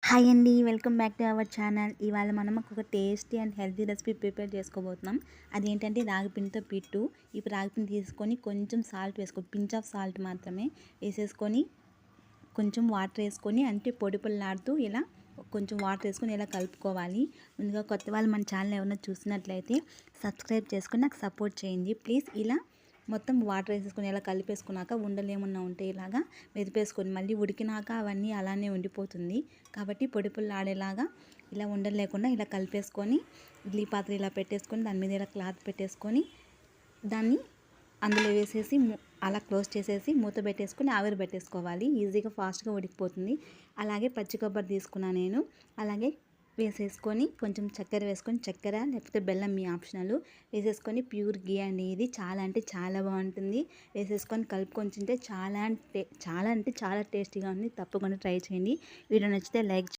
Hi అండి, welcome back to our channel. ఇవాళ మనం ఒక tasty and healthy recipe prepare చేసుకోబోతున్నాం. అదేంటంటే రాగిపిండితో పిట్టు. ఇప్పుడు రాగిపిండి తీసుకొని కొంచెం సాల్ట్ వేసుకోండి, పించ్ ఆఫ్ సాల్ట్ మాత్రమే వేసేసుకొని కొంచెం వాటర్ వేసుకొని అంటే పొడి పొడిలాడుతూ ఇలా కొంచెం వాటర్ వేసుకొని ఇలా కలుపుకోవాలి. ముందుగా కొత్త వాళ్ళు మన ఛానల్ ఎవరైనా చూసినట్లయితే సబ్స్క్రైబ్ చేసుకొని నాకు సపోర్ట్ చేయండి ప్లీజ్. ఇలా మొత్తం వాటర్ వేసేసుకొని ఇలా కలిపేసుకున్నాక ఉండలు ఏమన్నా ఉంటే ఇలాగా మెదిపేసుకొని మళ్ళీ ఉడికినాక అవన్నీ అలానే ఉండిపోతుంది. కాబట్టి పొడి పొడిలాడేలాగా ఇలా ఉండలు లేకుండా ఇలా కలిపేసుకొని ఇడ్లీ పాత్ర ఇలా పెట్టేసుకొని దాని మీద ఇలా క్లాత్ పెట్టేసుకొని దాన్ని అందులో వేసేసి అలా క్లోజ్ చేసేసి మూత పెట్టేసుకొని ఆవిరి పెట్టేసుకోవాలి. ఈజీగా ఫాస్ట్గా ఉడికిపోతుంది. అలాగే పచ్చి కొబ్బరి తీసుకున్నా నేను. అలాగే వేసేసుకొని కొంచెం చక్కెర వేసుకొని, చక్కెర లేకపోతే బెల్లం మీ ఆప్షనల్, వేసేసుకొని ప్యూర్ గీ అండి. ఇది చాలా అంటే చాలా బాగుంటుంది. వేసేసుకొని కలుపుకొని తింటే చాలా అంటే చాలా టేస్టీగా ఉంది. తప్పకుండా ట్రై చేయండి. వీడియో నచ్చితే లైక్